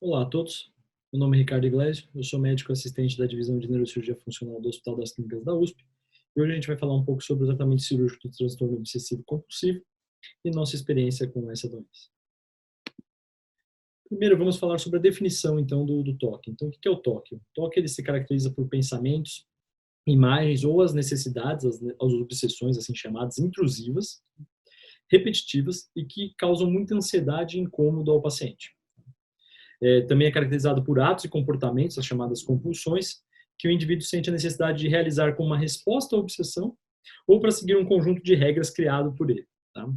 Olá a todos, meu nome é Ricardo Iglesias, eu sou médico assistente da Divisão de Neurocirurgia Funcional do Hospital das Clínicas da USP e hoje a gente vai falar um pouco sobre o tratamento cirúrgico do transtorno obsessivo compulsivo e nossa experiência com essa doença. Primeiro vamos falar sobre a definição então do TOC. Então o que é o TOC? O TOC ele se caracteriza por pensamentos, imagens ou as necessidades, as obsessões assim chamadas intrusivas, repetitivas e que causam muita ansiedade e incômodo ao paciente. Também é caracterizado por atos e comportamentos, as chamadas compulsões, que o indivíduo sente a necessidade de realizar como uma resposta à obsessão ou para seguir um conjunto de regras criado por ele. Tá?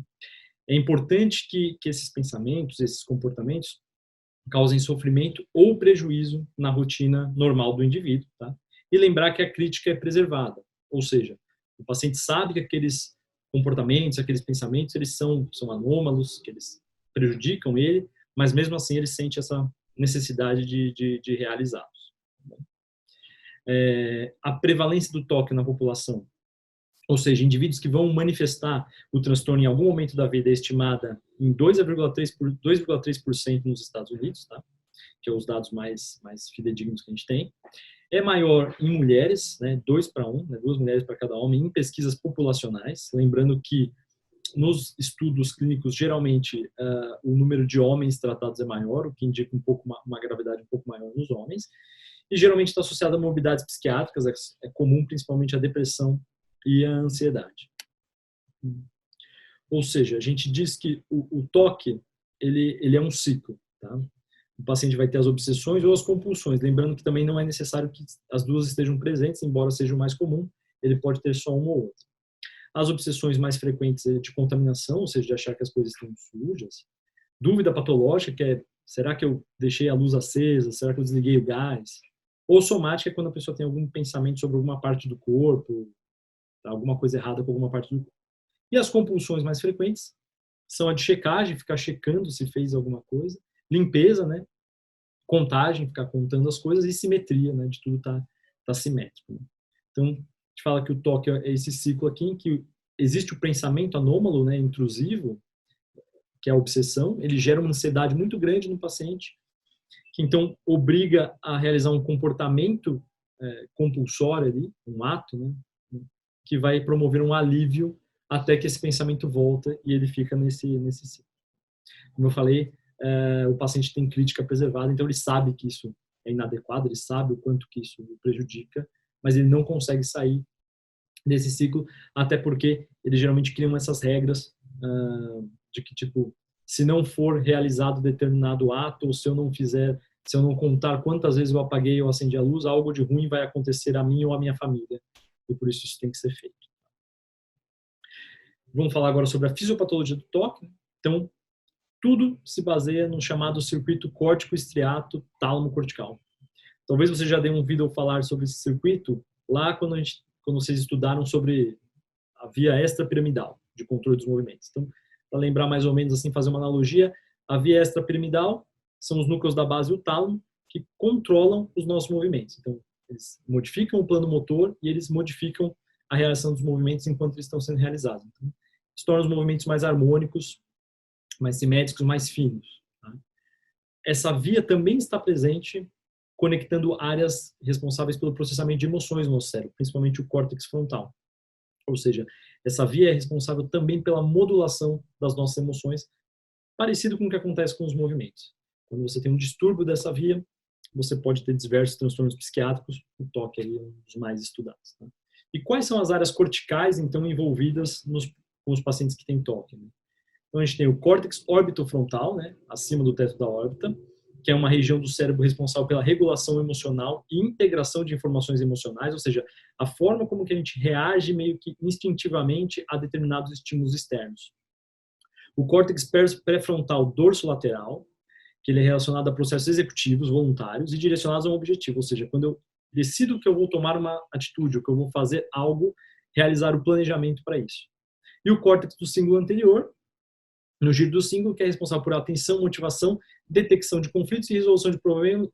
É importante que esses pensamentos, esses comportamentos, causem sofrimento ou prejuízo na rotina normal do indivíduo. Tá? E lembrar que a crítica é preservada, ou seja, o paciente sabe que aqueles comportamentos, aqueles pensamentos, eles são anômalos, que eles prejudicam ele, mas mesmo assim ele sente essa necessidade de realizá-los. A prevalência do TOC na população, ou seja, indivíduos que vão manifestar o transtorno em algum momento da vida é estimada em 2,3% nos Estados Unidos, tá? Que é os dados mais fidedignos que a gente tem. É maior em mulheres, né, 2 para 1, né, 2 mulheres para cada homem, em pesquisas populacionais, lembrando que nos estudos clínicos, geralmente, o número de homens tratados é maior, o que indica uma gravidade um pouco maior nos homens, e geralmente está associado a morbidades psiquiátricas, é comum principalmente a depressão e a ansiedade. Ou seja, a gente diz que o TOC, ele é um ciclo, tá? O paciente vai ter as obsessões ou as compulsões, lembrando que também não é necessário que as duas estejam presentes, embora seja o mais comum, ele pode ter só uma ou outra. As obsessões mais frequentes é de contaminação, ou seja, de achar que as coisas estão sujas. Dúvida patológica, que é, será que eu deixei a luz acesa? Será que eu desliguei o gás? Ou somática, é quando a pessoa tem algum pensamento sobre alguma parte do corpo, alguma coisa errada com alguma parte do corpo. E as compulsões mais frequentes são a de checagem, ficar checando se fez alguma coisa. Limpeza, né? Contagem, ficar contando as coisas. E simetria, né? De tudo tá simétrico. Né? Então, a gente fala que o TOC é esse ciclo aqui em que existe o pensamento anômalo, né, intrusivo, que é a obsessão, ele gera uma ansiedade muito grande no paciente, que então obriga a realizar um comportamento compulsório ali, um ato, né, que vai promover um alívio até que esse pensamento volta e ele fica nesse ciclo. Como eu falei, o paciente tem crítica preservada, então ele sabe que isso é inadequado, ele sabe o quanto que isso prejudica, mas ele não consegue sair desse ciclo, até porque eles geralmente criam essas regras de que, tipo, se não for realizado determinado ato, ou se eu não contar quantas vezes eu apaguei ou acendi a luz, algo de ruim vai acontecer a mim ou à minha família. E por isso tem que ser feito. Vamos falar agora sobre a fisiopatologia do TOC. Então, tudo se baseia no chamado circuito córtico-estriato tálamo-cortical. Talvez você já tenha ouvido falar sobre esse circuito lá quando vocês estudaram sobre a via extrapiramidal de controle dos movimentos. Então, para lembrar mais ou menos assim, fazer uma analogia, a via extrapiramidal são os núcleos da base e o tálamo que controlam os nossos movimentos. Então, eles modificam o plano motor e eles modificam a reação dos movimentos enquanto eles estão sendo realizados. Então, isso torna os movimentos mais harmônicos, mais simétricos, mais finos. Tá? Essa via também está presente conectando áreas responsáveis pelo processamento de emoções no nosso cérebro, principalmente o córtex frontal. Ou seja, essa via é responsável também pela modulação das nossas emoções, parecido com o que acontece com os movimentos. Quando você tem um distúrbio dessa via, você pode ter diversos transtornos psiquiátricos, o TOC é um dos mais estudados. Tá? E quais são as áreas corticais, então, envolvidas com os pacientes que têm TOC? Né? Então, a gente tem o córtex orbitofrontal, né, acima do teto da órbita, que é uma região do cérebro responsável pela regulação emocional e integração de informações emocionais, ou seja, a forma como que a gente reage meio que instintivamente a determinados estímulos externos. O córtex pré-frontal dorsolateral, que ele é relacionado a processos executivos voluntários e direcionados a um objetivo, ou seja, quando eu decido que eu vou tomar uma atitude, ou que eu vou fazer algo, realizar o planejamento para isso. E o córtex do cíngulo anterior, no giro do cíngulo, que é responsável por atenção, motivação, detecção de conflitos e resolução de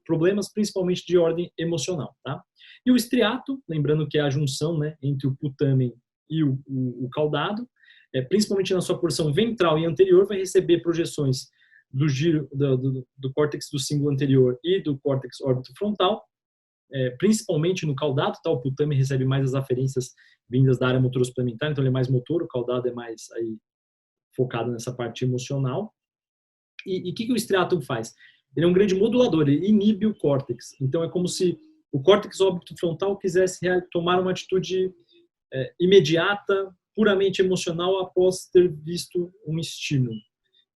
problemas, principalmente de ordem emocional. Tá? E o estriato, lembrando que é a junção, né, entre o putamen e o caudado, principalmente na sua porção ventral e anterior, vai receber projeções do giro do córtex do cíngulo anterior e do córtex órbito-frontal, principalmente no caudado, tá? O putame recebe mais as aferências vindas da área motora suplementar, então ele é mais motor, o caudado é mais aí focado nessa parte emocional. E o que o striatum faz? Ele é um grande modulador, ele inibe o córtex. Então é como se o córtex órbito-frontal quisesse tomar uma atitude imediata, puramente emocional, após ter visto um estímulo.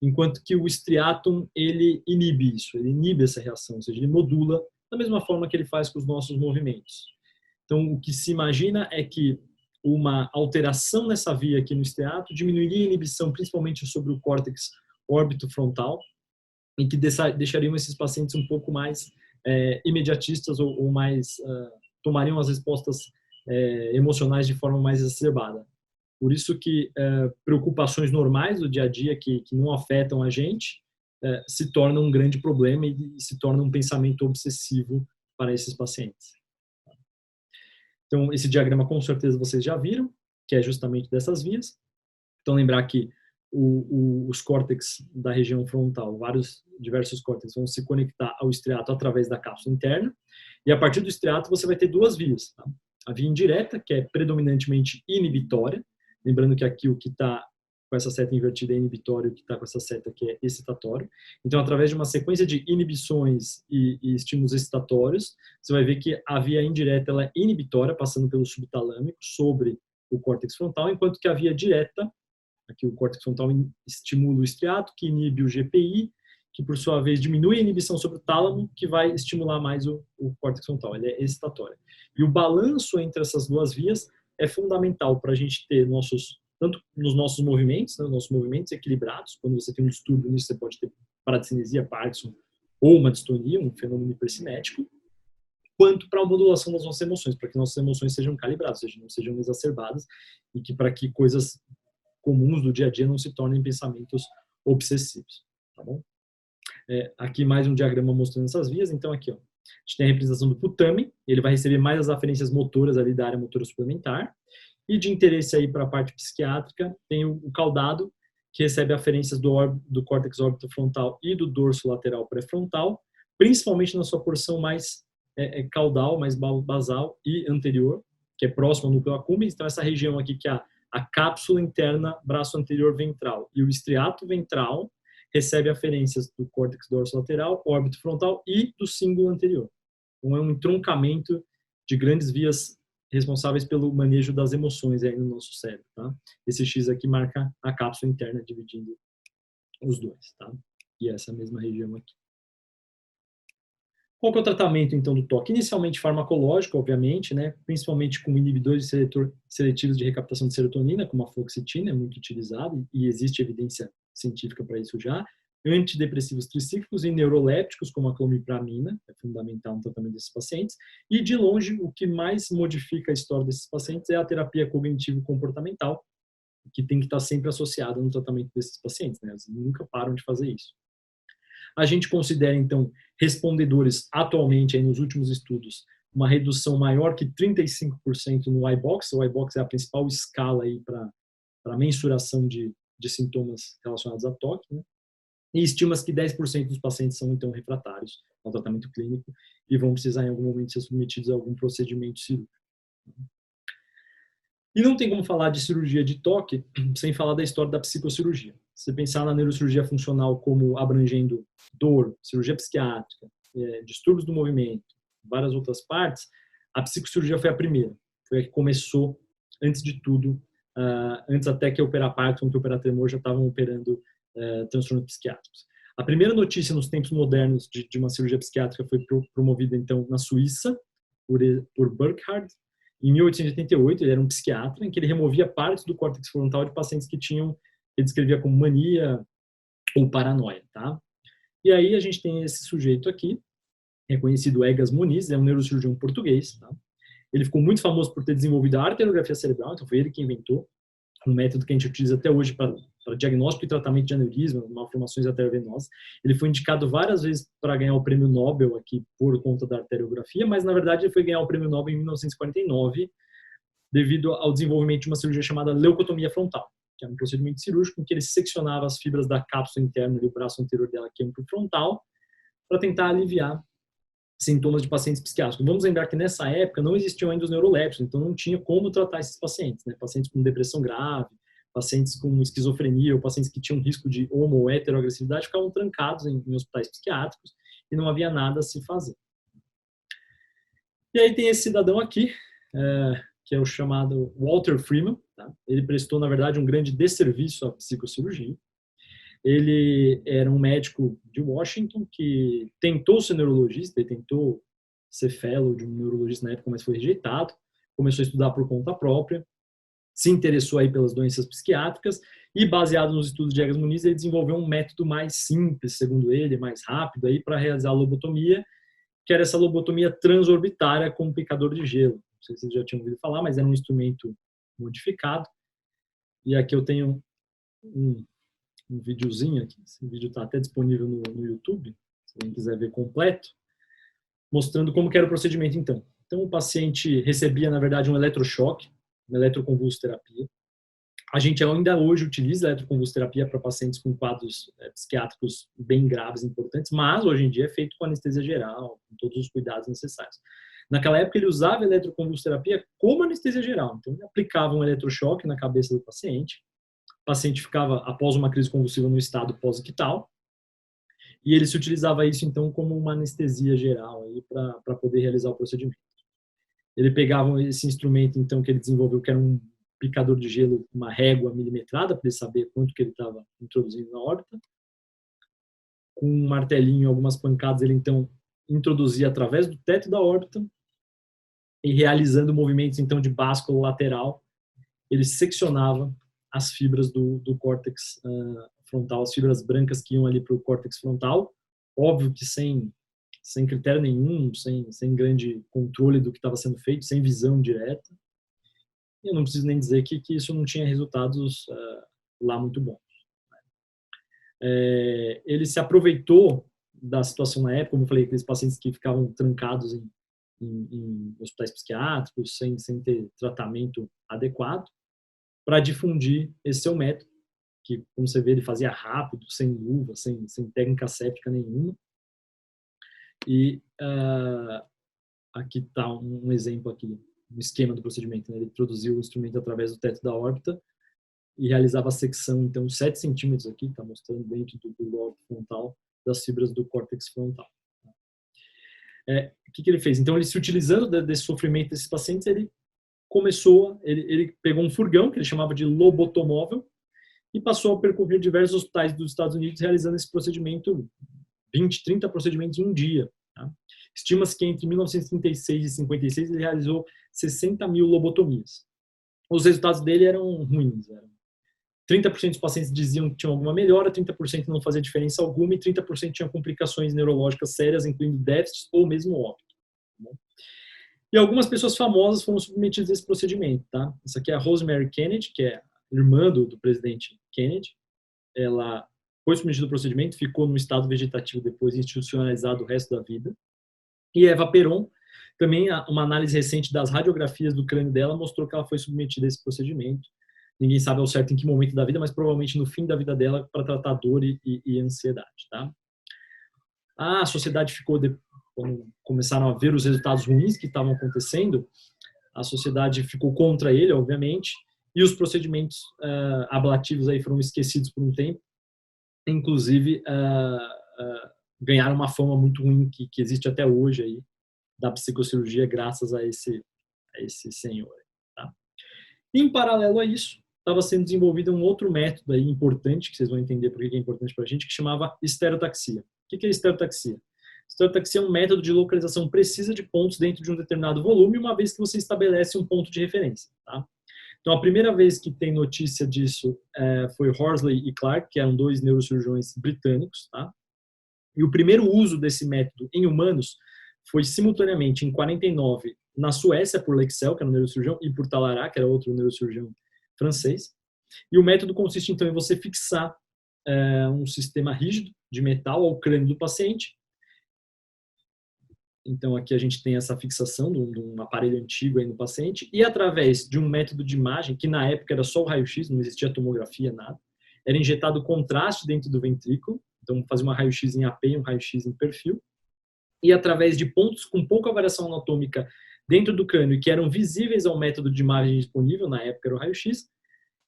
Enquanto que o striatum, ele inibe isso, ele inibe essa reação, ou seja, ele modula da mesma forma que ele faz com os nossos movimentos. Então, o que se imagina é que uma alteração nessa via aqui no striatum diminuiria a inibição, principalmente sobre o córtex órbito-frontal, em que deixariam esses pacientes um pouco mais imediatistas ou mais tomariam as respostas emocionais de forma mais exacerbada. Por isso que preocupações normais do dia a dia que não afetam a gente se tornam um grande problema e se torna um pensamento obsessivo para esses pacientes. Então, esse diagrama com certeza vocês já viram, que é justamente dessas vias. Então, lembrar que os córtex da região frontal, diversos córtex vão se conectar ao striato através da cápsula interna, e a partir do striato você vai ter duas vias. Tá? A via indireta, que é predominantemente inibitória, lembrando que aqui o que está com essa seta invertida é inibitório, o que está com essa seta aqui é excitatório. Então, através de uma sequência de inibições e estímulos excitatórios, você vai ver que a via indireta ela é inibitória, passando pelo subtalâmico sobre o córtex frontal, enquanto que a via direta, aqui o córtex frontal estimula o striato, que inibe o GPI, que por sua vez diminui a inibição sobre o tálamo, que vai estimular mais o córtex frontal, ele é excitatório. E o balanço entre essas duas vias é fundamental para a gente ter tanto nos nossos movimentos, né, nossos movimentos equilibrados. Quando você tem um distúrbio nisso, você pode ter paradicinesia, Parkinson, ou uma distonia, um fenômeno hipercinético, quanto para a modulação das nossas emoções, para que nossas emoções sejam calibradas, ou seja, não sejam exacerbadas, e que para que coisas comuns do dia a dia não se tornem pensamentos obsessivos, tá bom? Aqui mais um diagrama mostrando essas vias. Então aqui, ó, a gente tem a representação do putame, ele vai receber mais as aferências motoras ali da área motora suplementar, e de interesse aí para a parte psiquiátrica, tem o caudado, que recebe aferências do córtex órbito-frontal e do dorso lateral pré-frontal, principalmente na sua porção mais caudal, mais basal e anterior, que é próximo ao núcleo accumbens. Então essa região aqui que é a cápsula interna braço anterior ventral e o estriato ventral recebe aferências do córtex dorsolateral, órbito frontal e do cíngulo anterior. Então é um entroncamento de grandes vias responsáveis pelo manejo das emoções aí no nosso cérebro, tá? Esse X aqui marca a cápsula interna dividindo os dois, tá? E essa mesma região aqui. Qual que é o tratamento, então, do toque? Inicialmente farmacológico, obviamente, né? Principalmente com inibidores seletivos de recaptação de serotonina, como a fluoxetina, é muito utilizado e existe evidência científica para isso já. Antidepressivos tricíclicos e neurolépticos, como a clomipramina, é fundamental no tratamento desses pacientes. E, de longe, o que mais modifica a história desses pacientes é a terapia cognitivo-comportamental, que tem que estar sempre associada no tratamento desses pacientes, né? Eles nunca param de fazer isso. A gente considera, então, respondedores atualmente, aí nos últimos estudos, uma redução maior que 35% no iBox. O iBox é a principal escala para mensuração de sintomas relacionados a toque, né? E estima-se que 10% dos pacientes são, então, refratários ao tratamento clínico e vão precisar, em algum momento, ser submetidos a algum procedimento cirúrgico. E não tem como falar de cirurgia de toque sem falar da história da psicocirurgia. Se você pensar na neurocirurgia funcional como abrangendo dor, cirurgia psiquiátrica, distúrbios do movimento, várias outras partes, a psicocirurgia foi a primeira. Foi a que começou, antes de tudo, antes até que operar Parkinson, que operar tremor, já estavam operando transtornos psiquiátricos. A primeira notícia nos tempos modernos de uma cirurgia psiquiátrica foi promovida, então, na Suíça, por Burkhardt, em 1888. Ele era um psiquiatra em que ele removia partes do córtex frontal de pacientes que tinham, ele descrevia como mania ou paranoia, tá? E aí a gente tem esse sujeito aqui, reconhecido Egas Muniz, é um neurocirurgião português, tá? Ele ficou muito famoso por ter desenvolvido a arteriografia cerebral, então foi ele que inventou um método que a gente utiliza até hoje para diagnóstico e tratamento de aneurisma, malformações arteriovenosas. Ele foi indicado várias vezes para ganhar o prêmio Nobel aqui por conta da arteriografia, mas na verdade ele foi ganhar o prêmio Nobel em 1949 devido ao desenvolvimento de uma cirurgia chamada leucotomia frontal. que é um procedimento cirúrgico em que ele seccionava as fibras da cápsula interna do braço anterior dela, que iam para o frontal, para tentar aliviar sintomas de pacientes psiquiátricos. Vamos lembrar que nessa época não existiam ainda os neurolépticos, então não tinha como tratar esses pacientes, né? Pacientes com depressão grave, pacientes com esquizofrenia ou pacientes que tinham risco de homo ou heteroagressividade ficavam trancados em hospitais psiquiátricos e não havia nada a se fazer. E aí tem esse cidadão aqui, que é o chamado Walter Freeman. Tá? Ele prestou, na verdade, um grande desserviço à psicocirurgia. Ele era um médico de Washington que tentou ser neurologista, ele tentou ser fellow de um neurologista na época, mas foi rejeitado. Começou a estudar por conta própria, se interessou aí pelas doenças psiquiátricas e, baseado nos estudos de Egas Muniz, ele desenvolveu um método mais simples, segundo ele, mais rápido, aí para realizar a lobotomia, que era essa lobotomia transorbitária com picador de gelo. Não sei se vocês já tinham ouvido falar, mas era um instrumento modificado. E aqui eu tenho um videozinho aqui, esse vídeo está até disponível no YouTube, se alguém quiser ver completo, mostrando como que era o procedimento então. Então o paciente recebia, na verdade, um eletrochoque, uma eletroconvulsoterapia. A gente ainda hoje utiliza eletroconvulsoterapia para pacientes com quadros psiquiátricos bem graves, importantes, mas hoje em dia é feito com anestesia geral, com todos os cuidados necessários. Naquela época ele usava eletroconvulsoterapia como anestesia geral, então ele aplicava um eletrochoque na cabeça do paciente, o paciente ficava, após uma crise convulsiva, no estado pós-ictal, e ele se utilizava isso, então, como uma anestesia geral para poder realizar o procedimento. Ele pegava esse instrumento, então, que ele desenvolveu, que era um picador de gelo, uma régua milimetrada, para ele saber quanto que ele estava introduzindo na órbita. Com um martelinho e algumas pancadas, ele, então, introduzia através do teto da órbita e, realizando movimentos, então, de báscula lateral, ele seccionava as fibras do córtex frontal, as fibras brancas que iam ali para o córtex frontal, óbvio que sem critério nenhum, sem grande controle do que estava sendo feito, sem visão direta. E eu não preciso nem dizer que isso não tinha resultados lá muito bons. Ele se aproveitou da situação na época, como eu falei, aqueles pacientes que ficavam trancados em hospitais psiquiátricos, sem ter tratamento adequado, para difundir esse seu método, que, como você vê, ele fazia rápido, sem luva, sem técnica séptica nenhuma. E aqui está um exemplo aqui, um esquema do procedimento. Né? Ele introduziu o instrumento através do teto da órbita e realizava a secção, então, 7 centímetros aqui, está mostrando dentro do lobo frontal, das fibras do córtex frontal. O que ele fez? Então, ele se utilizando desse sofrimento desses pacientes, ele pegou um furgão, que ele chamava de lobotomóvel, e passou a percorrer diversos hospitais dos Estados Unidos, realizando esse procedimento, 20, 30 procedimentos em um dia. Tá? Estima-se que entre 1936 e 56 ele realizou 60 mil lobotomias. Os resultados dele eram ruins. 30% dos pacientes diziam que tinham alguma melhora, 30% não fazia diferença alguma e 30% tinham complicações neurológicas sérias, incluindo déficits ou mesmo óbito. Tá? E algumas pessoas famosas foram submetidas a esse procedimento. Tá? Essa aqui é a Rosemary Kennedy, que é irmã do presidente Kennedy. Ela foi submetida ao procedimento, ficou no estado vegetativo depois institucionalizado o resto da vida. E Eva Peron, também uma análise recente das radiografias do crânio dela mostrou que ela foi submetida a esse procedimento. Ninguém sabe ao certo em que momento da vida, mas provavelmente no fim da vida dela, para tratar dor e ansiedade. Tá? A sociedade ficou, quando começaram a ver os resultados ruins que estavam acontecendo, a sociedade ficou contra ele, obviamente, e os procedimentos ablativos aí foram esquecidos por um tempo. Inclusive, ganharam uma fama muito ruim que existe até hoje aí, da psicocirurgia, graças a esse senhor. Tá? Em paralelo a isso, estava sendo desenvolvido um outro método aí importante, que vocês vão entender por que é importante para a gente, que chamava estereotaxia. O que é estereotaxia? Estereotaxia é um método de localização precisa de pontos dentro de um determinado volume, uma vez que você estabelece um ponto de referência. Tá? Então, a primeira vez que tem notícia disso foi Horsley e Clark, que eram 2 neurocirurgiões britânicos. Tá? E o primeiro uso desse método em humanos foi simultaneamente em 49 na Suécia por Lexell, que era um neurocirurgião, e por Talarat, que era outro neurocirurgião francês. E o método consiste, então, em você fixar um sistema rígido de metal ao crânio do paciente Então, aqui a gente tem essa fixação de um aparelho antigo aí no paciente, e através de um método de imagem, que na época era só o raio-x, não existia tomografia, nada, era injetado contraste dentro do ventrículo, então fazia uma raio-x em AP e um raio-x em perfil, e através de pontos com pouca variação anatômica dentro do crânio, que eram visíveis ao método de imagem disponível, na época era o raio-x,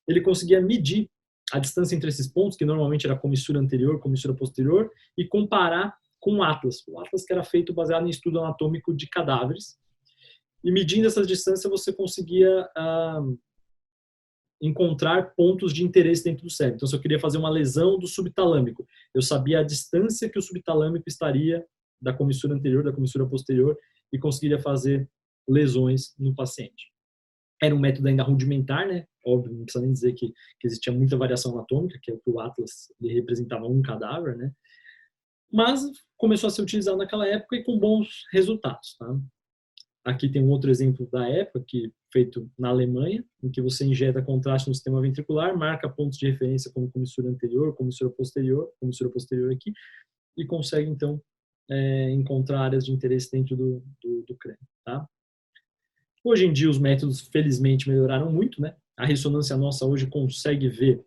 ele conseguia medir a distância entre esses pontos, que normalmente era comissura anterior, comissura posterior, e comparar com o Atlas. O Atlas que era feito baseado em estudo anatômico de cadáveres. E medindo essas distâncias, você conseguia encontrar pontos de interesse dentro do cérebro. Então, se eu queria fazer uma lesão do subtalâmico, eu sabia a distância que o subtalâmico estaria da comissura anterior, da comissura posterior, e conseguiria fazer lesões no paciente. Era um método ainda rudimentar, né? Óbvio, não precisa nem dizer que existia muita variação anatômica, que é o que o Atlas ele representava um cadáver, né? Mas começou a ser utilizado naquela época e com bons resultados, tá? Aqui tem um outro exemplo da época, que feito na Alemanha, em que você injeta contraste no sistema ventricular, marca pontos de referência como comissura anterior, comissura posterior aqui, e consegue, então, encontrar áreas de interesse dentro do crânio, tá? Hoje em dia, os métodos, felizmente, melhoraram muito, né? A ressonância nossa hoje consegue ver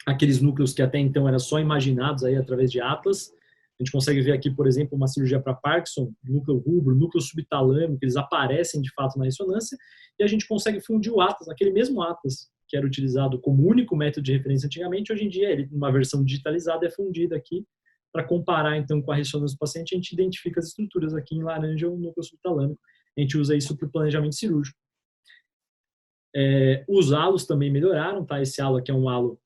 aqueles núcleos que até então eram só imaginados aí através de Atlas. A gente consegue ver aqui, por exemplo, uma cirurgia para Parkinson, núcleo rubro, núcleo subtalâmico, eles aparecem de fato na ressonância, e a gente consegue fundir o Atlas, aquele mesmo Atlas que era utilizado como único método de referência antigamente, hoje em dia, ele, numa versão digitalizada, é fundido aqui para comparar, então, com a ressonância do paciente. A gente identifica as estruturas aqui em laranja, o núcleo subtalâmico. A gente usa isso para o planejamento cirúrgico. Os halos também melhoraram, tá? Esse halo aqui é um halo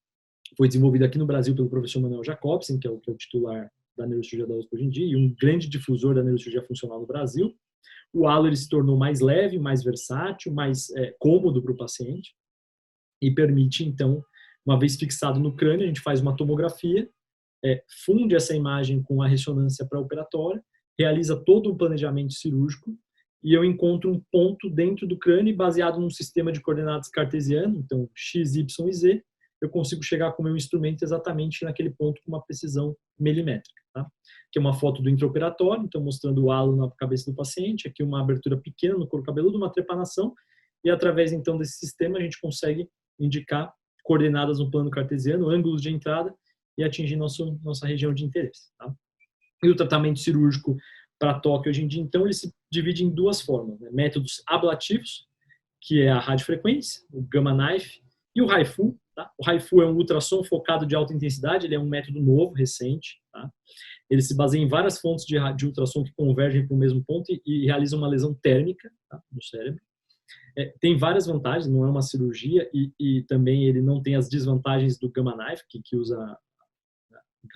foi desenvolvido aqui no Brasil pelo professor Manuel Jacobsen, que é o titular da neurocirurgia da USP hoje em dia, e um grande difusor da neurocirurgia funcional no Brasil. O halo ele se tornou mais leve, mais versátil, mais cômodo para o paciente, e permite, então, uma vez fixado no crânio, a gente faz uma tomografia, funde essa imagem com a ressonância pré-operatória, realiza todo um planejamento cirúrgico, e eu encontro um ponto dentro do crânio baseado num sistema de coordenadas cartesiano, então x, y e z, eu consigo chegar com o meu instrumento exatamente naquele ponto com uma precisão milimétrica. Tá? Aqui é uma foto do intraoperatório, então mostrando o halo na cabeça do paciente, aqui uma abertura pequena no couro cabeludo, uma trepanação, e através então desse sistema a gente consegue indicar coordenadas no plano cartesiano, ângulos de entrada e atingir nossa região de interesse. Tá? E o tratamento cirúrgico para toque hoje em dia, então, ele se divide em duas formas, né? Métodos ablativos, que é a radiofrequência, o gamma knife, e o HIFU. Tá? O HIFU é um ultrassom focado de alta intensidade, ele é um método novo, recente. Tá? Ele se baseia em várias fontes de ultrassom que convergem para o mesmo ponto e realizam uma lesão térmica, tá, no cérebro. Tem várias vantagens, não é uma cirurgia, e também ele não tem as desvantagens do gamma knife, que usa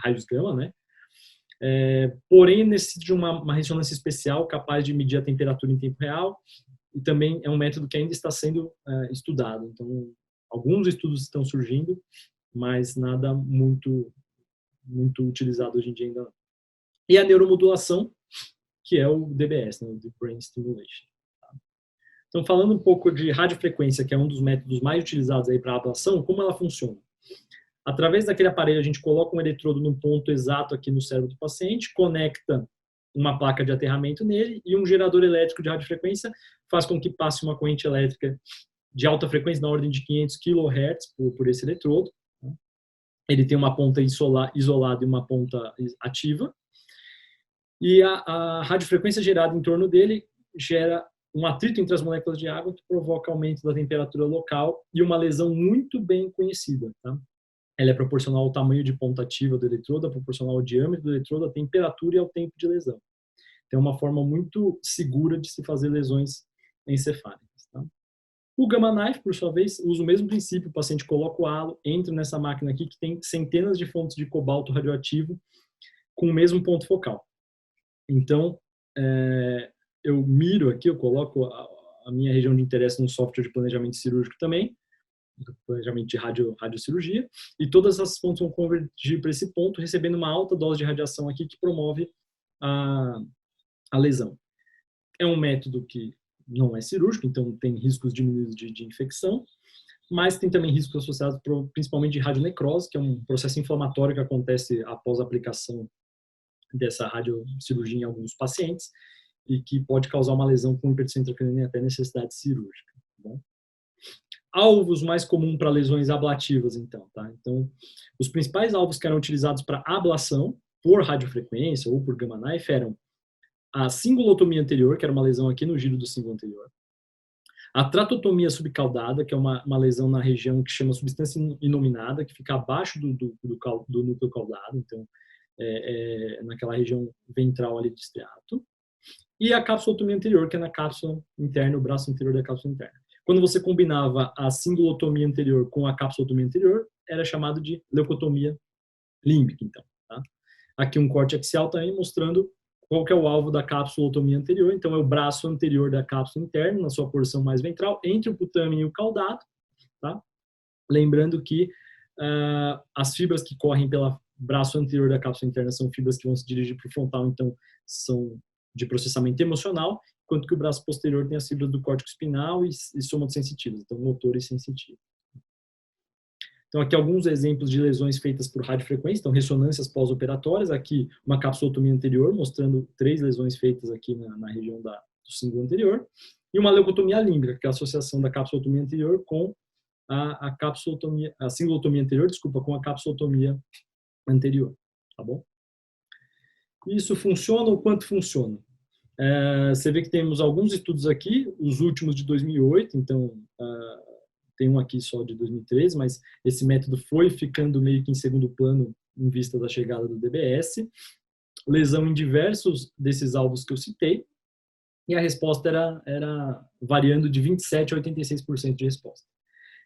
raios gama, né? Porém, necessita de uma ressonância especial capaz de medir a temperatura em tempo real, e também é um método que ainda está sendo estudado. Então, alguns estudos estão surgindo, mas nada muito utilizado hoje em dia ainda não. E a neuromodulação, que é o DBS, né, o Deep Brain Stimulation. Então, falando um pouco de radiofrequência, que é um dos métodos mais utilizados aí para ablação, como ela funciona? Através daquele aparelho, a gente coloca um eletrodo num ponto exato aqui no cérebro do paciente, conecta uma placa de aterramento nele e um gerador elétrico de radiofrequência faz com que passe uma corrente elétrica de alta frequência, na ordem de 500 kHz por esse eletrodo. Ele tem uma ponta isolada e uma ponta ativa. E a radiofrequência gerada em torno dele gera um atrito entre as moléculas de água que provoca aumento da temperatura local e uma lesão muito bem conhecida. Tá? Ela é proporcional ao tamanho de ponta ativa do eletrodo, é proporcional ao diâmetro do eletrodo, à temperatura e ao tempo de lesão. Então, é uma forma muito segura de se fazer lesões encefálicas. Tá? O Gamma Knife, por sua vez, usa o mesmo princípio. O paciente coloca o halo, entra nessa máquina aqui que tem centenas de fontes de cobalto radioativo com o mesmo ponto focal. Então, eu miro aqui, eu coloco a minha região de interesse num software de planejamento cirúrgico também, planejamento de radiocirurgia, e todas essas fontes vão convergir para esse ponto, recebendo uma alta dose de radiação aqui que promove a lesão. É um método que não é cirúrgico, então tem riscos diminuídos de infecção, mas tem também riscos associados principalmente de radionecrose, que é um processo inflamatório que acontece após a aplicação dessa radiocirurgia em alguns pacientes, e que pode causar uma lesão com hipertensão intracraniana e até necessidade cirúrgica. Tá bom? Alvos mais comuns para lesões ablativas, então, tá? Então, os principais alvos que eram utilizados para ablação por radiofrequência ou por gamma knife eram a cingulotomia anterior, que era uma lesão aqui no giro do cíngulo anterior, a tratotomia subcaudada, que é uma lesão na região que chama substância inominada, que fica abaixo do núcleo caudado, então, naquela região ventral ali do estriato, e a capsulotomia anterior, que é na cápsula interna, o braço anterior da cápsula interna. Quando você combinava a cingulotomia anterior com a capsulotomia anterior, era chamado de leucotomia límbica, então. Tá? Aqui um corte axial também mostrando qual que é o alvo da capsulotomia anterior. Então, é o braço anterior da cápsula interna, na sua porção mais ventral, entre o putame e o caudado. Tá? Lembrando que as fibras que correm pelo braço anterior da cápsula interna são fibras que vão se dirigir para o frontal, então são de processamento emocional, enquanto que o braço posterior tem as fibras do córtex espinal e somatosensitivas, então motores sensitivos. Então, aqui alguns exemplos de lesões feitas por radiofrequência, então ressonâncias pós-operatórias, aqui uma capsulotomia anterior, mostrando 3 lesões feitas aqui na região do cíngulo anterior, e uma leucotomia límbica, que é a associação da capsulotomia anterior com a cingulotomia anterior, com a capsulotomia anterior, tá bom? Isso funciona ou quanto funciona? Você vê que temos alguns estudos aqui, os últimos de 2008, então tem um aqui só de 2013, mas esse método foi ficando meio que em segundo plano em vista da chegada do DBS. Lesão em diversos desses alvos que eu citei, e a resposta era variando de 27% a 86% de resposta.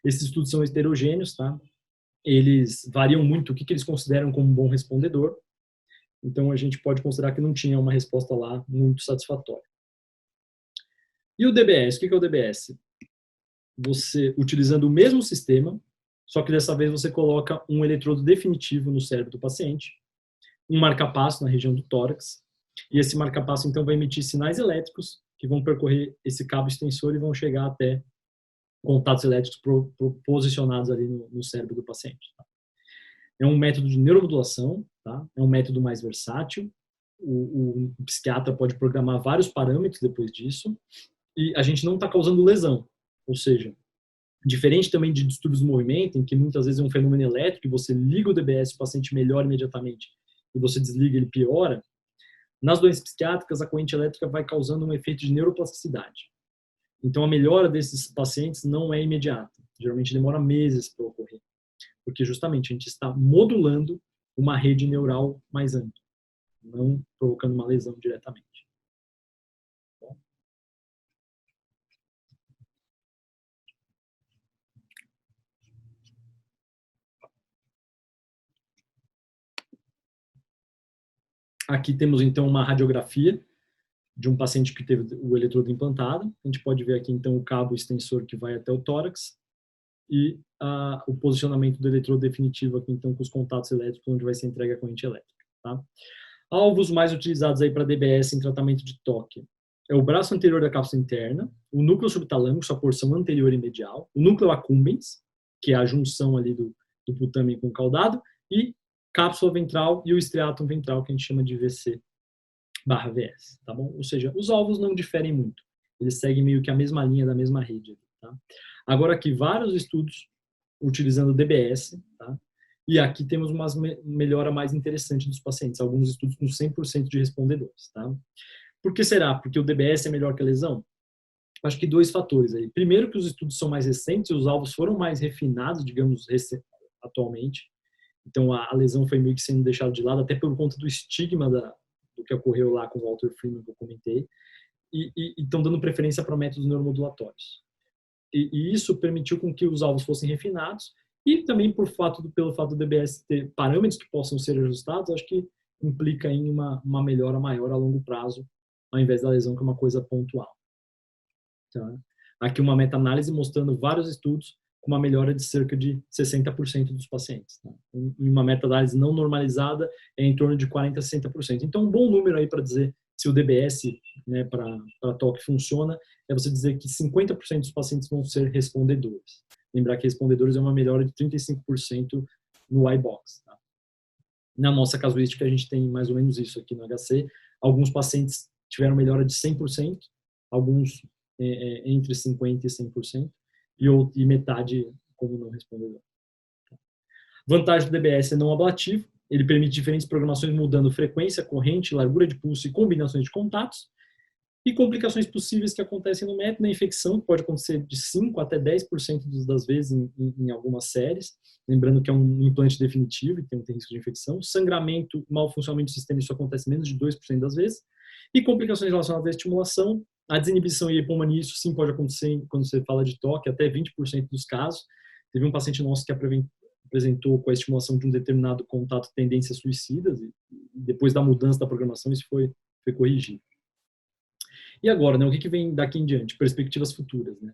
Esses estudos são heterogêneos, tá? Eles variam muito o que eles consideram como um bom respondedor, então a gente pode considerar que não tinha uma resposta lá muito satisfatória. E o DBS? O que é o DBS? Você, utilizando o mesmo sistema, só que dessa vez você coloca um eletrodo definitivo no cérebro do paciente, um marca-passo na região do tórax, e esse marca-passo então vai emitir sinais elétricos que vão percorrer esse cabo extensor e vão chegar até contatos elétricos posicionados ali no cérebro do paciente. Tá? É um método de neuromodulação, tá? É um método mais versátil, o psiquiatra pode programar vários parâmetros depois disso, e a gente não está causando lesão. Ou seja, diferente também de distúrbios do movimento, em que muitas vezes é um fenômeno elétrico e você liga o DBS, o paciente melhora imediatamente, e você desliga, ele piora. Nas doenças psiquiátricas, a corrente elétrica vai causando um efeito de neuroplasticidade. Então, a melhora desses pacientes não é imediata. Geralmente demora meses para ocorrer, porque justamente a gente está modulando uma rede neural mais ampla, não provocando uma lesão diretamente. Aqui temos, então, uma radiografia de um paciente que teve o eletrodo implantado. A gente pode ver aqui, então, o cabo extensor que vai até o tórax e o posicionamento do eletrodo definitivo aqui, então, com os contatos elétricos, onde vai ser entregue a corrente elétrica. Tá? Alvos mais utilizados aí para DBS em tratamento de toque é o braço anterior da cápsula interna, o núcleo subtalâmico, sua porção anterior e medial, o núcleo accumbens, que é a junção ali do putamen com o caudado, e cápsula ventral e o estriatum ventral, que a gente chama de VC/VS, tá bom? Ou seja, os alvos não diferem muito. Eles seguem meio que a mesma linha da mesma rede, tá? Agora aqui, vários estudos utilizando DBS, tá? E aqui temos uma melhora mais interessante dos pacientes, alguns estudos com 100% de respondedores, tá? Por que será? Porque o DBS é melhor que a lesão? Acho que 2 fatores aí. Primeiro, que os estudos são mais recentes, os alvos foram mais refinados, digamos, atualmente. Então, a lesão foi meio que sendo deixada de lado, até por conta do estigma do que ocorreu lá com o Walter Freeman, que eu comentei, e estão dando preferência para métodos neuromodulatórios. E isso permitiu com que os alvos fossem refinados, e também pelo fato do DBS ter parâmetros que possam ser ajustados, acho que implica em uma melhora maior a longo prazo, ao invés da lesão, que é uma coisa pontual. Tá? Aqui uma meta-análise mostrando vários estudos com uma melhora de cerca de 60% dos pacientes. Tá? Em uma meta-análise não normalizada é em torno de 40% a 60%. Então, um bom número aí para dizer se o DBS, né, para toque funciona, é você dizer que 50% dos pacientes vão ser respondedores. Lembrar que respondedores é uma melhora de 35% no iBox. Tá? Na nossa casuística, a gente tem mais ou menos isso aqui no HC. Alguns pacientes tiveram melhora de 100%, alguns entre 50% e 100%, e metade como não respondedor. Vantagem do DBS é não ablativo, ele permite diferentes programações mudando frequência, corrente, largura de pulso e combinações de contatos, e complicações possíveis que acontecem no método, na infecção, pode acontecer de 5% até 10% das vezes em algumas séries, lembrando que é um implante definitivo e tem risco de infecção. Sangramento, mau funcionamento do sistema, isso acontece menos de 2% das vezes. E complicações relacionadas à estimulação, a desinibição e a hipomania, isso sim pode acontecer quando você fala de toque, até 20% dos casos. Teve um paciente nosso que apresentou com a estimulação de um determinado contato tendências suicidas, e depois da mudança da programação isso foi corrigido. E agora, né, o que vem daqui em diante? Perspectivas futuras. Né?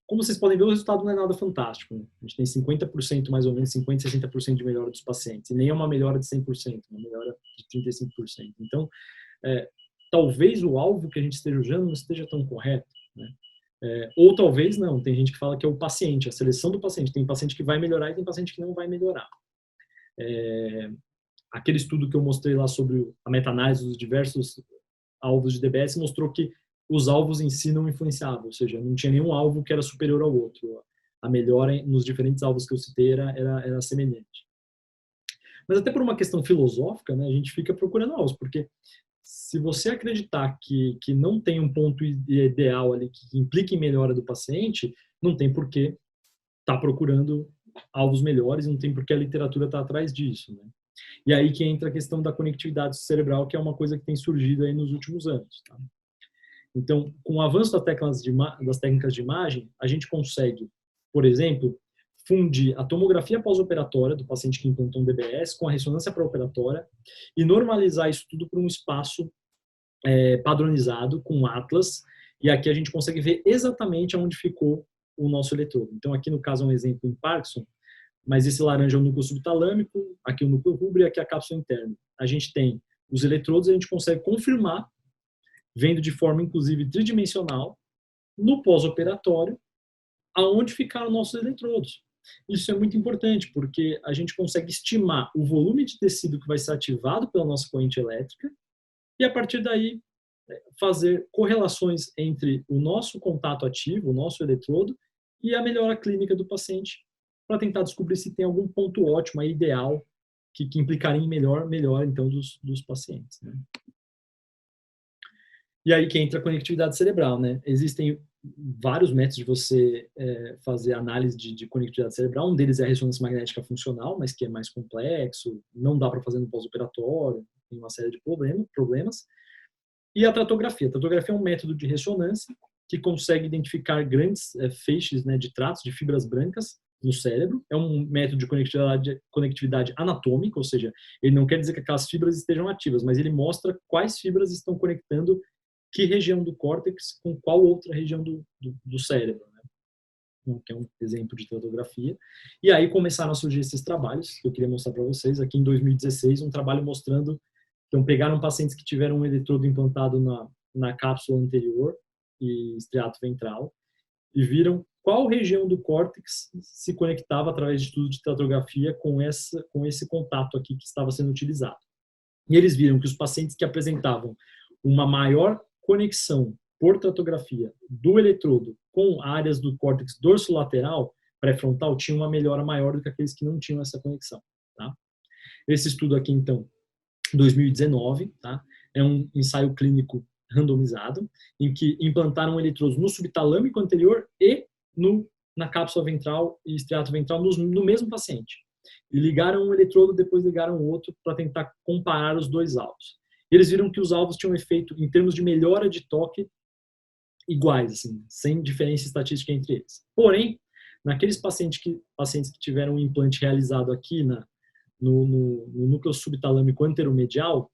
Como vocês podem ver, o resultado não é nada fantástico. Né? A gente tem 50%, mais ou menos, 50%, 60% de melhora dos pacientes. E nem é uma melhora de 100%, uma melhora de 35%. Então, talvez o alvo que a gente esteja usando não esteja tão correto. Né? Ou talvez não. Tem gente que fala que é o paciente, a seleção do paciente. Tem paciente que vai melhorar e tem paciente que não vai melhorar. Aquele estudo que eu mostrei lá sobre a meta-análise dos diversos alvos de DBS mostrou que os alvos em si não influenciavam, ou seja, não tinha nenhum alvo que era superior ao outro. A melhora nos diferentes alvos que eu citei era semelhante. Mas até por uma questão filosófica, né, a gente fica procurando alvos, porque se você acreditar que não tem um ponto ideal ali que implique em melhora do paciente, não tem por que estar procurando alvos melhores, não tem por que a literatura estar atrás disso, né? E aí que entra a questão da conectividade cerebral, que é uma coisa que tem surgido aí nos últimos anos. Tá? Então, com o avanço das técnicas de imagem, a gente consegue, por exemplo, fundir a tomografia pós-operatória do paciente que implantou um DBS com a ressonância pré-operatória e normalizar isso tudo para um espaço padronizado com Atlas, e aqui a gente consegue ver exatamente onde ficou o nosso eletrodo. Então, aqui no caso é um exemplo em Parkinson, mas esse laranja é o núcleo subtalâmico, aqui o núcleo rubro e aqui a cápsula interna. A gente tem os eletrodos, a gente consegue confirmar, vendo de forma inclusive tridimensional, no pós-operatório, aonde ficaram nossos eletrodos. Isso é muito importante, porque a gente consegue estimar o volume de tecido que vai ser ativado pela nossa corrente elétrica e, a partir daí, fazer correlações entre o nosso contato ativo, o nosso eletrodo, e a melhora clínica do paciente, para tentar descobrir se tem algum ponto ótimo, ideal, que implicaria em melhor então, dos pacientes. Né? E aí que entra a conectividade cerebral. Né? Existem vários métodos de você fazer análise de conectividade cerebral. Um deles é a ressonância magnética funcional, mas que é mais complexo, não dá para fazer no pós-operatório, tem uma série de problemas. E a tratografia. A tratografia é um método de ressonância que consegue identificar grandes feixes, né, de tratos, de fibras brancas, no cérebro. É um método de conectividade anatômica, ou seja, ele não quer dizer que aquelas fibras estejam ativas, mas ele mostra quais fibras estão conectando que região do córtex com qual outra região do cérebro. Né? Que é um exemplo de tratografia. E aí começaram a surgir esses trabalhos, que eu queria mostrar para vocês. Aqui em 2016, um trabalho mostrando, então pegaram pacientes que tiveram um eletrodo implantado na cápsula anterior e estriato ventral, e viram qual região do córtex se conectava através de estudo de tratografia com esse contato aqui que estava sendo utilizado. E eles viram que os pacientes que apresentavam uma maior conexão por tratografia do eletrodo com áreas do córtex dorsolateral pré-frontal tinham uma melhora maior do que aqueles que não tinham essa conexão. Tá? Esse estudo aqui, então, 2019, tá? É um ensaio clínico randomizado, em que implantaram eletrodos no subtalâmico anterior e na cápsula ventral e estriato ventral no mesmo paciente. E ligaram um eletrodo, depois ligaram o outro para tentar comparar os dois alvos. E eles viram que os alvos tinham efeito, em termos de melhora de toque, iguais, assim, sem diferença estatística entre eles. Porém, naqueles pacientes que tiveram um implante realizado aqui no núcleo subtalâmico anteromedial,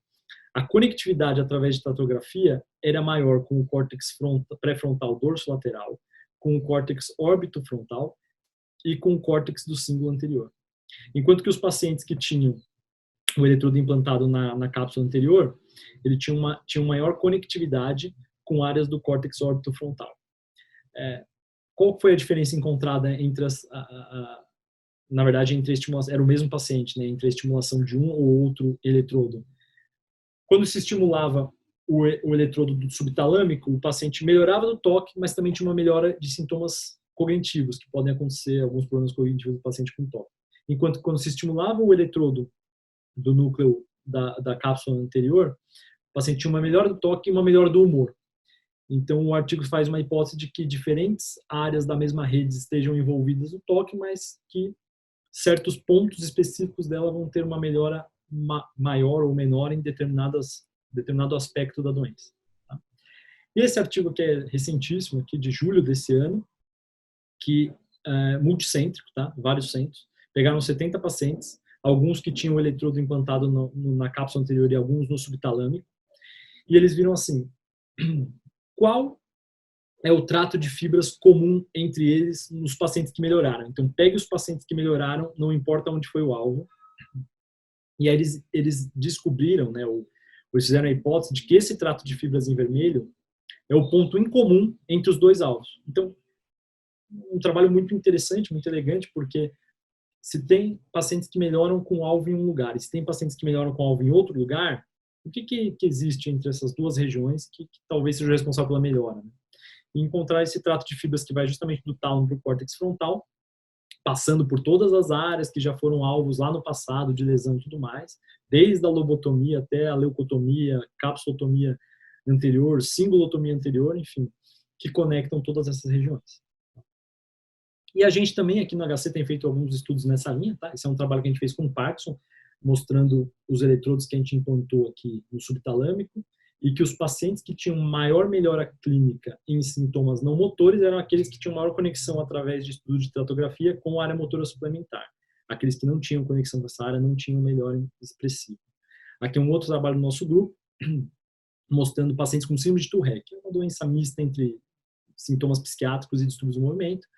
a conectividade através de tratografia era maior com o córtex pré-frontal dorsolateral, com o córtex órbito-frontal e com o córtex do símbolo anterior. Enquanto que os pacientes que tinham o eletrodo implantado na cápsula anterior, ele tinha maior conectividade com áreas do córtex órbito-frontal. Qual foi a diferença encontrada entre na verdade, entre a estimulação, era o mesmo paciente, né, entre a estimulação de um ou outro eletrodo? Quando se estimulava o eletrodo do subtalâmico, o paciente melhorava do toque, mas também tinha uma melhora de sintomas cognitivos, que podem acontecer, alguns problemas cognitivos do paciente com toque. Enquanto quando se estimulava o eletrodo do núcleo da cápsula anterior, o paciente tinha uma melhora do toque e uma melhora do humor. Então, o artigo faz uma hipótese de que diferentes áreas da mesma rede estejam envolvidas no toque, mas que certos pontos específicos dela vão ter uma melhora maior ou menor em determinado aspecto da doença. Tá? E esse artigo que é recentíssimo, aqui de julho desse ano, que é multicêntrico, tá? Vários centros, pegaram 70 pacientes, alguns que tinham o eletrodo implantado na cápsula anterior e alguns no subtalâmico, e eles viram assim, qual é o trato de fibras comum entre eles nos pacientes que melhoraram. Então, pegue os pacientes que melhoraram, não importa onde foi o alvo, e aí eles descobriram, né, ou eles fizeram a hipótese de que esse trato de fibras em vermelho é o ponto em comum entre os dois alvos. Então, um trabalho muito interessante, muito elegante, porque se tem pacientes que melhoram com alvo em um lugar e se tem pacientes que melhoram com alvo em outro lugar, o que existe entre essas duas regiões que talvez seja responsável pela melhora? Né? E encontrar esse trato de fibras que vai justamente do tálamo para o córtex frontal, passando por todas as áreas que já foram alvos lá no passado de lesão e tudo mais, desde a lobotomia até a leucotomia, capsulotomia anterior, singulotomia anterior, enfim, que conectam todas essas regiões. E a gente também aqui no HC tem feito alguns estudos nessa linha, tá? Esse é um trabalho que a gente fez com o Parkinson, mostrando os eletrodos que a gente implantou aqui no subtalâmico e que os pacientes que tinham maior melhora clínica em sintomas não motores eram aqueles que tinham maior conexão através de estudo de teratografia com a área motora suplementar. Aqueles que não tinham conexão com essa área não tinham melhora expressiva. Aqui um outro trabalho do nosso grupo, mostrando pacientes com síndrome de Tourette, que é uma doença mista entre sintomas psiquiátricos e distúrbios do movimento,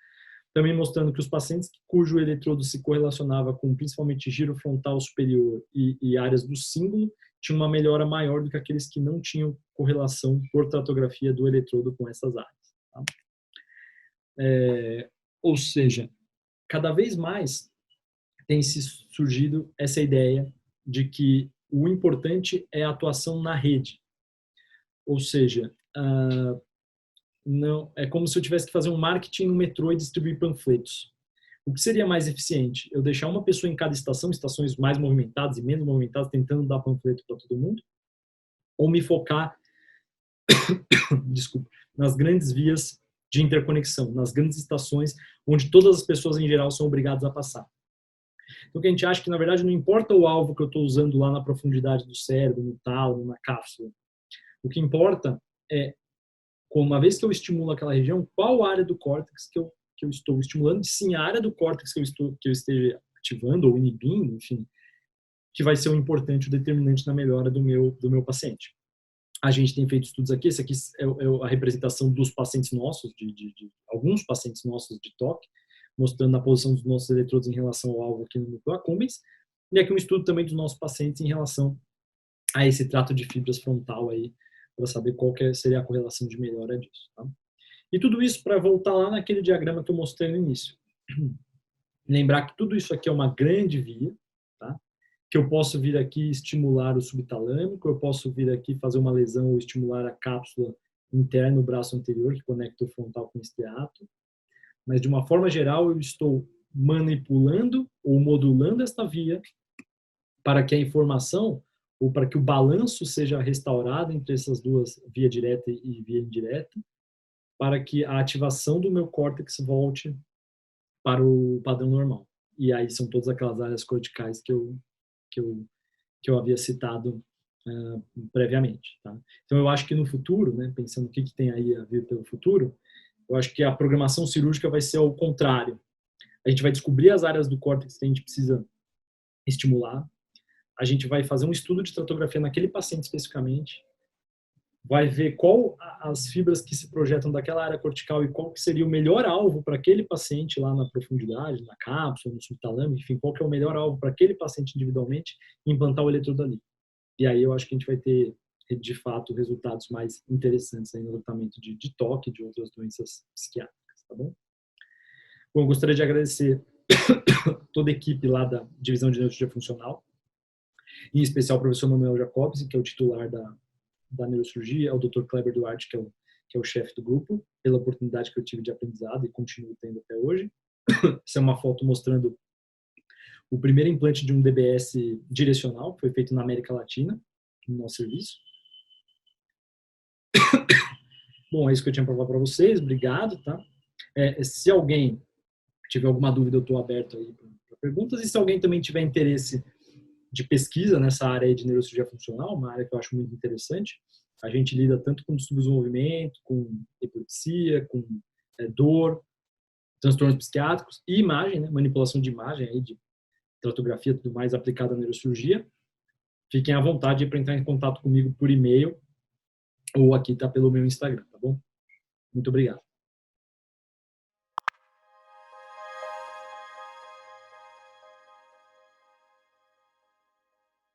também mostrando que os pacientes cujo eletrodo se correlacionava com principalmente giro frontal superior e áreas do símbolo tinham uma melhora maior do que aqueles que não tinham correlação por tratografia do eletrodo com essas áreas. Tá? Ou seja, cada vez mais tem se surgido essa ideia de que o importante é a atuação na rede. Ou seja, não é como se eu tivesse que fazer um marketing no metrô e distribuir panfletos. O que seria mais eficiente? Eu deixar uma pessoa em cada estação, estações mais movimentadas e menos movimentadas, tentando dar panfleto para todo mundo? Ou me focar, desculpa, nas grandes vias de interconexão, nas grandes estações onde todas as pessoas em geral são obrigadas a passar? Então, o que a gente acha que, na verdade, não importa o alvo que eu estou usando lá na profundidade do cérebro, no tálamo, na cápsula. O que importa é, uma vez que eu estimulo aquela região, qual área do córtex que eu estou estimulando, e sim a área do córtex que eu esteja ativando ou inibindo, enfim, que vai ser o importante, o determinante na melhora do meu paciente. A gente tem feito estudos aqui, esse aqui é a representação dos pacientes nossos, de alguns pacientes nossos de toque, mostrando a posição dos nossos eletrodos em relação ao alvo aqui no núcleo accumbens, e aqui um estudo também dos nossos pacientes em relação a esse trato de fibras frontal aí, para saber qual que seria a correlação de melhora disso. Tá? E tudo isso para voltar lá naquele diagrama que eu mostrei no início. Lembrar que tudo isso aqui é uma grande via, tá? Que eu posso vir aqui estimular o subtalâmico, eu posso vir aqui fazer uma lesão ou estimular a cápsula interna no braço anterior, que conecta o frontal com o estriato. Mas, de uma forma geral, eu estou manipulando ou modulando esta via para que a informação ou para que o balanço seja restaurado entre essas duas, via direta e via indireta, para que a ativação do meu córtex volte para o padrão normal. E aí são todas aquelas áreas corticais que eu havia citado previamente. Tá? Então eu acho que no futuro, né, pensando o que tem aí a vir pelo futuro, eu acho que a programação cirúrgica vai ser ao contrário. A gente vai descobrir as áreas do córtex que a gente precisa estimular, a gente vai fazer um estudo de tratografia naquele paciente especificamente, vai ver qual as fibras que se projetam daquela área cortical e qual que seria o melhor alvo para aquele paciente lá na profundidade, na cápsula, no subtalâmico, enfim, qual que é o melhor alvo para aquele paciente individualmente e implantar o eletrodo ali. E aí eu acho que a gente vai ter, de fato, resultados mais interessantes aí no tratamento de toque e de outras doenças psiquiátricas, tá bom? Bom, eu gostaria de agradecer toda a equipe lá da Divisão de Neurologia Funcional. em especial o professor Manuel Jacobs, que é o titular da neurocirurgia, é o Dr. Kleber Duarte, que é o chefe do grupo, pela oportunidade que eu tive de aprendizado e continuo tendo até hoje. Essa é uma foto mostrando o primeiro implante de um DBS direcional, que foi feito na América Latina, no nosso serviço. Bom, é isso que eu tinha para falar para vocês, obrigado, tá? Se alguém tiver alguma dúvida, eu estou aberto aí para perguntas, e se alguém também tiver interesse de pesquisa nessa área aí de neurocirurgia funcional, uma área que eu acho muito interessante, a gente lida tanto com distúrbios do movimento, com epilepsia, com dor, transtornos psiquiátricos e imagem, né? Manipulação de imagem aí, de tratografia, tudo mais aplicado à neurocirurgia. Fiquem à vontade para entrar em contato comigo por e-mail ou aqui tá pelo meu Instagram, tá bom? Muito obrigado.